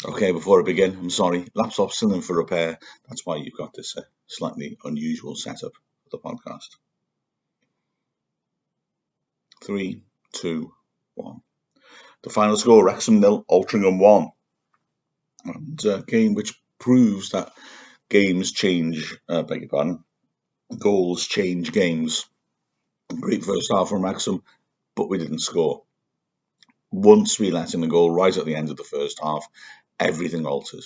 Okay, before I begin, I'm sorry, laptop's still in for repair. That's why you've got this slightly unusual setup for the podcast. 3, 2, 1. The final score: Wrexham 0, Altrincham 1. And a game which proves that games change, beg your pardon, goals change games. Great first half from Wrexham, but we didn't score. Once we let in a goal right at the end of the first half, everything altered.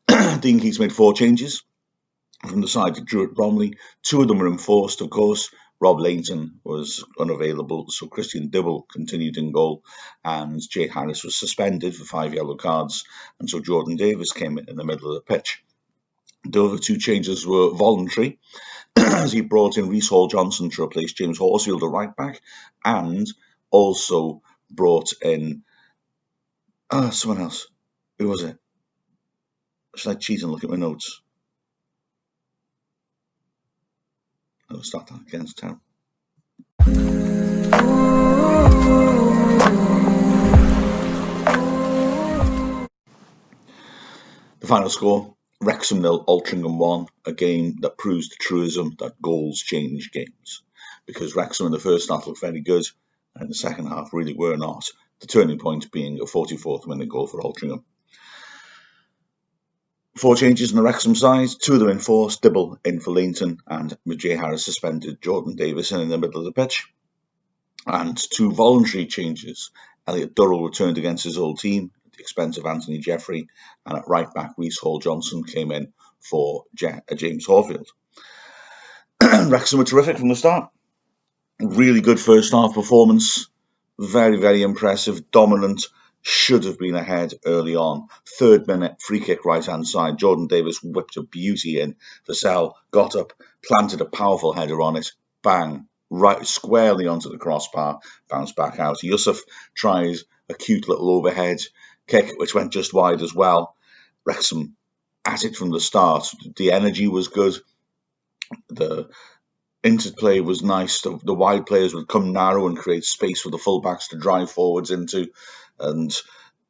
Dean Keats made 4 changes from the side of Druitt Bromley. 2 of them were enforced, of course. Rob Lainton was unavailable, so Christian Dibble continued in goal, and Jay Harris was suspended for 5 yellow cards, and so Jordan Davis came in the middle of the pitch. The other 2 changes were voluntary, as he brought in Reece Hall-Johnson to replace James Horsfield at right back, and also brought in someone else. Who was it? Should I cheat and look at my notes? I'll start that again. It's terrible. The final score: Wrexham 0, Altrincham 1, a game that proves the truism that goals change games. Because Wrexham in the first half looked very good, and in the second half really were not. The turning point being a 44th minute goal for Altrincham. 4 changes on the Wrexham side, 2 of them enforced, Dibble in for Lainton, and Jay Harris suspended, Jordan Davis in the middle of the pitch. And 2 voluntary changes. Elliot Durrell returned against his old team at the expense of Anthony Jeffrey, and at right back, Reece Hall-Johnson came in for James Horfield. Wrexham were terrific from the start. Really good first half performance. Very, very impressive, dominant. Should have been ahead early on. 3rd minute, free kick right hand side. Jordan Davis whipped a beauty in. Vassell got up, planted a powerful header on it. Bang, right squarely onto the crossbar, bounced back out. Yusuf tries a cute little overhead kick, which went just wide as well. Wrexham at it from the start. The energy was good. The interplay was nice. The wide players would come narrow and create space for the fullbacks to drive forwards into, and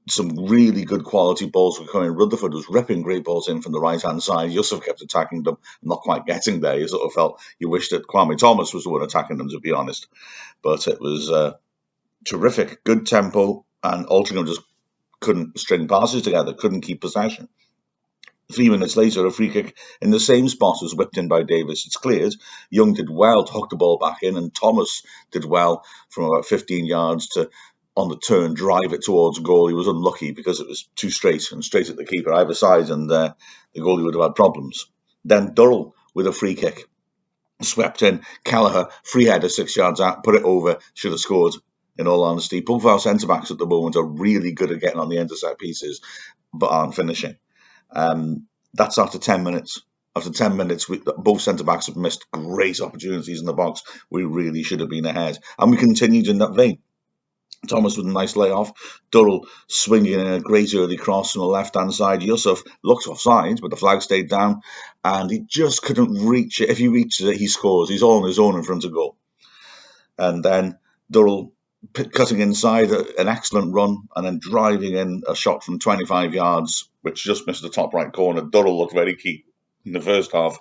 some really good quality balls were coming. Rutherford was ripping great balls in from the right-hand side. Yusuf kept attacking them, not quite getting there. You sort of felt you wished that Kwame Thomas was the one attacking them, to be honest. But it was terrific, good tempo, and Altrincham just couldn't string passes together, couldn't keep possession. 3 minutes later, a free kick in the same spot was whipped in by Davis. It's cleared. Young did well to hook the ball back in, and Thomas did well from about 15 yards to, on the turn, drive it towards goal. He was unlucky because it was too straight and straight at the keeper either side, and the goalie would have had problems. Then Durrell with a free kick. Swept in. Kelleher, free header 6 yards out, put it over, should have scored, in all honesty. Both our centre-backs at the moment are really good at getting on the end of set pieces, but aren't finishing. That's after 10 minutes. After 10 minutes, both centre-backs have missed great opportunities in the box. We really should have been ahead. And we continued in that vein. Thomas with a nice layoff. Durrell swinging in a great early cross on the left-hand side. Yusuf looked offside, but the flag stayed down, and he just couldn't reach it. If he reaches it, he scores. He's all on his own in front of goal. And then Durrell cutting inside, an excellent run, and then driving in a shot from 25 yards, which just missed the top right corner. Durrell looked very key in the first half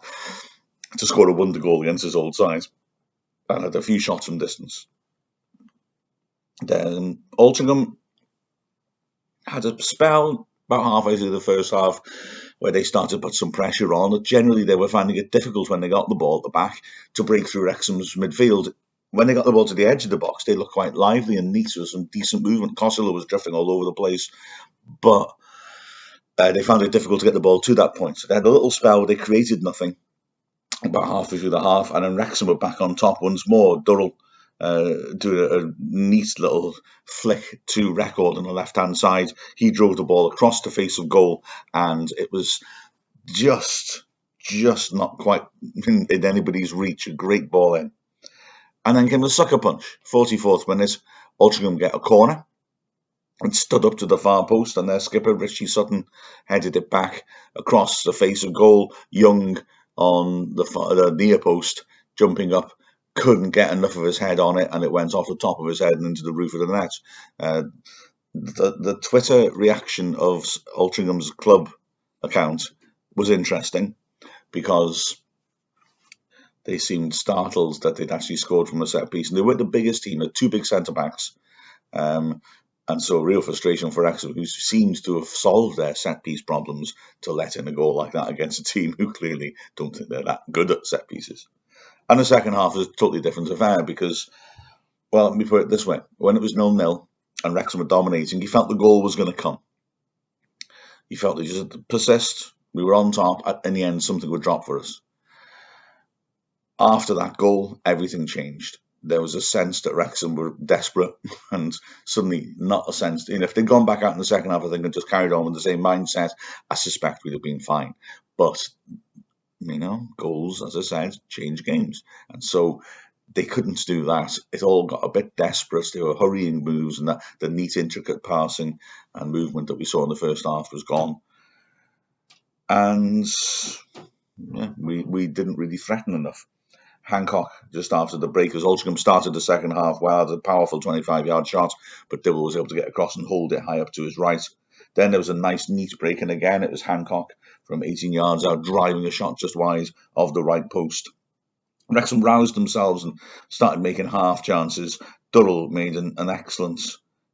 to score a wonder goal against his old side, and had a few shots from distance. Then Altrincham had a spell about halfway through the first half where they started to put some pressure on. Generally, they were finding it difficult when they got the ball at the back to break through Wrexham's midfield. When they got the ball to the edge of the box, they looked quite lively and neat. There was some decent movement. Costello was drifting all over the place, but they found it difficult to get the ball to that point. So they had a little spell where they created nothing about halfway through the half, and then Wrexham were back on top once more. Durrell doing a neat little flick to Record on the left-hand side. He drove the ball across the face of goal, and it was just not quite in anybody's reach. A great ball in. And then came the sucker punch. 44th minute, Altrincham get a corner and stood up to the far post, and their skipper, Richie Sutton, headed it back across the face of goal. Young on the near post, jumping up, couldn't get enough of his head on it, and it went off the top of his head and into the roof of the net. The Twitter reaction of Altringham's club account was interesting because they seemed startled that they'd actually scored from a set piece. And they weren't the biggest team, had two big centre backs. And so real frustration for Wrexham, who seems to have solved their set piece problems, to let in a goal like that against a team who clearly don't think they're that good at set pieces. And the second half was a totally different affair because, well, let me put it this way. When it was 0-0 and Wrexham were dominating, you felt the goal was going to come. You felt they just had to persist. We were on top. In the end, something would drop for us. After that goal, everything changed. There was a sense that Wrexham were desperate, and suddenly not a sense. If they'd gone back out in the second half, I think, and just carried on with the same mindset, I suspect we'd have been fine. But goals, as I said, change games, and so they couldn't do that. It all got a bit desperate. They were hurrying moves, and the neat, intricate passing and movement that we saw in the first half was gone. And we didn't really threaten enough. Hancock, just after the break, as Altrincham started the second half, had a powerful 25-yard shot, but Dibble was able to get across and hold it high up to his right. Then there was a nice, neat break, and again it was Hancock from 18 yards out, driving a shot just wide of the right post. Wrexham roused themselves and started making half chances. Durrell made an excellent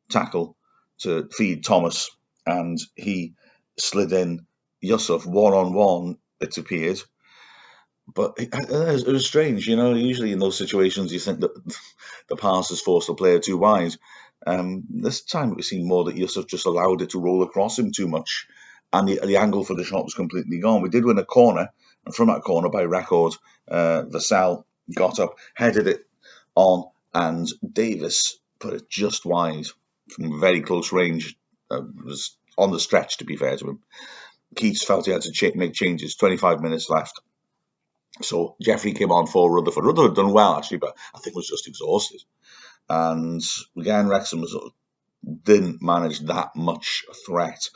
tackle to feed Thomas, and he slid in Yusuf one-on-one, it appeared. But it was strange, usually in those situations you think that the pass has forced the player too wide. This time it seemed more that Yusuf just allowed it to roll across him too much, and the angle for the shot was completely gone. We did win a corner, and from that corner, by record, Vassell got up, headed it on, and Davis put it just wide from very close range. Was on the stretch, to be fair to him. Keats felt he had to make changes. 25 minutes left. So Jeffrey came on for Rutherford. Rutherford had done well, actually, but I think was just exhausted. And again, Wrexham didn't manage that much threat.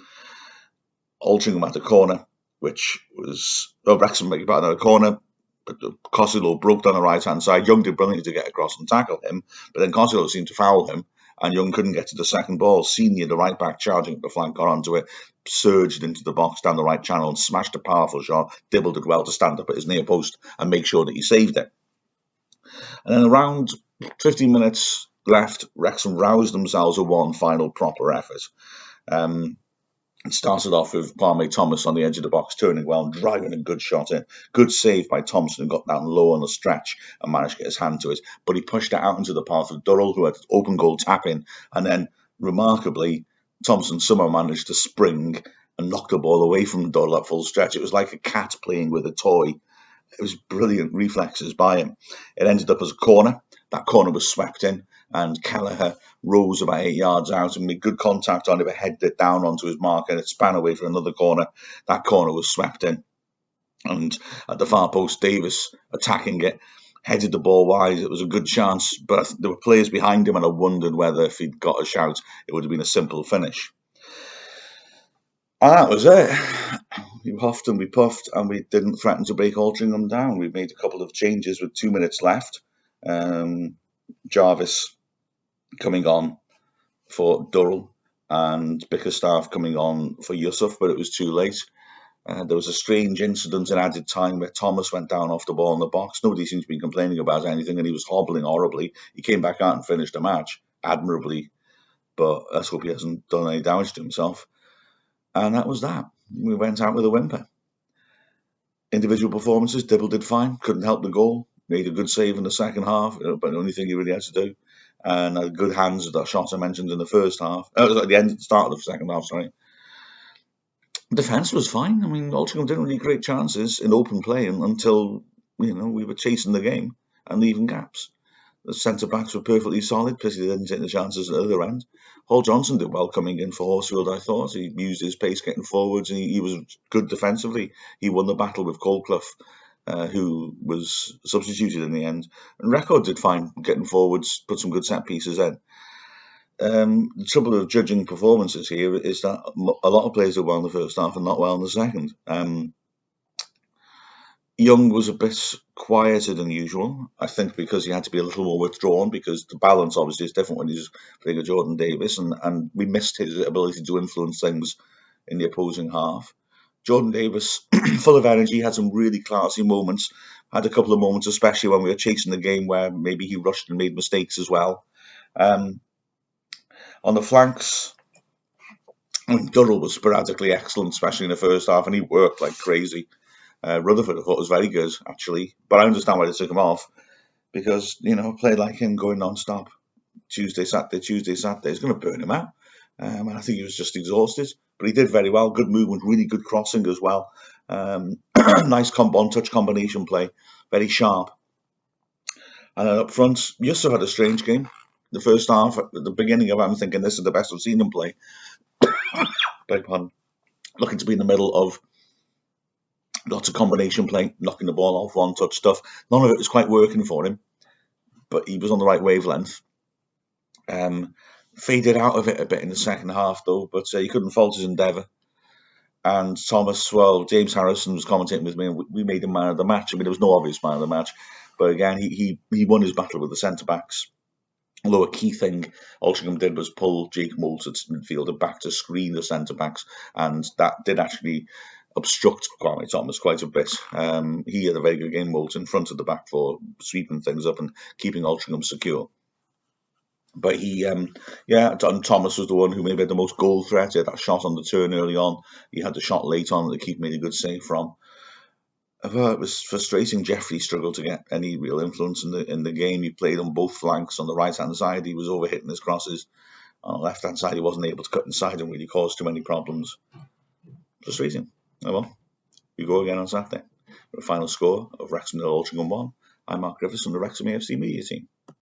Altrincham at the corner, which was... Wrexham making part of a corner, but Costello broke down the right-hand side. Young did brilliantly to get across and tackle him, but then Costello seemed to foul him, and Young couldn't get to the second ball. Senior, the right back, charging up the flank, got onto it, surged into the box down the right channel and smashed a powerful shot. Dibble did well to stand up at his near post and make sure that he saved it. And then around 15 minutes left, Wrexham roused themselves with one final proper effort. It started off with Kwame Thomas on the edge of the box, turning well and driving a good shot in. Good save by Thompson, and got down low on the stretch and managed to get his hand to it. But he pushed it out into the path of Durrell, who had open goal tap in. And then, remarkably, Thompson somehow managed to spring and knock the ball away from Durrell at full stretch. It was like a cat playing with a toy. It was brilliant reflexes by him. It ended up as a corner. That corner was swept in, and Kelleher rose about 8 yards out and made good contact on it, but headed it down onto his mark, and it span away for another corner. That corner was swept in. And at the far post, Davis, attacking it, headed the ball wide. It was a good chance, but there were players behind him, and I wondered whether if he'd got a shout, it would have been a simple finish. And that was it. We huffed and we puffed, and we didn't threaten to break Altrincham down. We made a couple of changes with 2 minutes left. Jarvis coming on for Durrell and Bickerstaff coming on for Yusuf, but it was too late. There was a strange incident in added time where Thomas went down off the ball in the box. Nobody seems to be complaining about anything, and he was hobbling horribly. He came back out and finished the match admirably, but let's hope he hasn't done any damage to himself. And that was that. We went out with a whimper. Individual performances, Dibble did fine, couldn't help the goal, made a good save in the second half, but the only thing he really had to do. And had good hands at that shot I mentioned in the first half. It was at the start of the second half, sorry. Defence was fine. I mean, Altrincham didn't really create chances in open play until, we were chasing the game and leaving gaps. The centre-backs were perfectly solid, plus they didn't take the chances at the other end. Hall Johnson did well coming in for Horsfield, I thought. He used his pace getting forwards, and he was good defensively. He won the battle with Coldclough, who was substituted in the end. And Record did fine getting forwards, put some good set pieces in. The trouble of judging performances here is that a lot of players did well in the first half and not well in the second. Young was a bit quieter than usual, I think, because he had to be a little more withdrawn, because the balance obviously is different when he's playing a Jordan Davis, and we missed his ability to influence things in the opposing half. Jordan Davis, full of energy, had some really classy moments, had a couple of moments, especially when we were chasing the game, where maybe he rushed and made mistakes as well. Um, on the flanks, I mean, Durrell was sporadically excellent, especially in the first half, and he worked like crazy. Rutherford, I thought, was very good, actually, but I understand why they took him off, because, a player like him going non-stop Tuesday, Saturday is going to burn him out. And I think he was just exhausted, but he did very well. Good movement, really good crossing as well. Nice one-touch combination play, very sharp. And then up front, Yusuf had a strange game. The first half, at the beginning of it, I'm thinking this is the best I've seen him play. Beg pardon. Looking to be in the middle of lots of combination play, knocking the ball off, one-touch stuff. None of it was quite working for him, but he was on the right wavelength. Faded out of it a bit in the second half, though, but he couldn't fault his endeavour. And Thomas, well, James Harrison was commentating with me, and we made him man of the match. I mean, there was no obvious man of the match, but again, he won his battle with the centre backs. Although a key thing Altrincham did was pull Jake Moulton's midfielder back to screen the centre backs, and that did actually obstruct Kwame Thomas quite a bit. He had a very good game, Moulton, front of the back for sweeping things up and keeping Altrincham secure. But and Thomas was the one who maybe had the most goal threat. He had that shot on the turn early on. He had the shot late on that the keeper made a good save from. It was frustrating. Jeffrey struggled to get any real influence in the game. He played on both flanks. On the right hand side, he was overhitting his crosses. On the left hand side, he wasn't able to cut inside and really cause too many problems. Frustrating. Oh well, we go again on Saturday. The final score of Wrexham 0, Altrincham 1. I'm Mark Griffiths from the Wrexham AFC Media Team.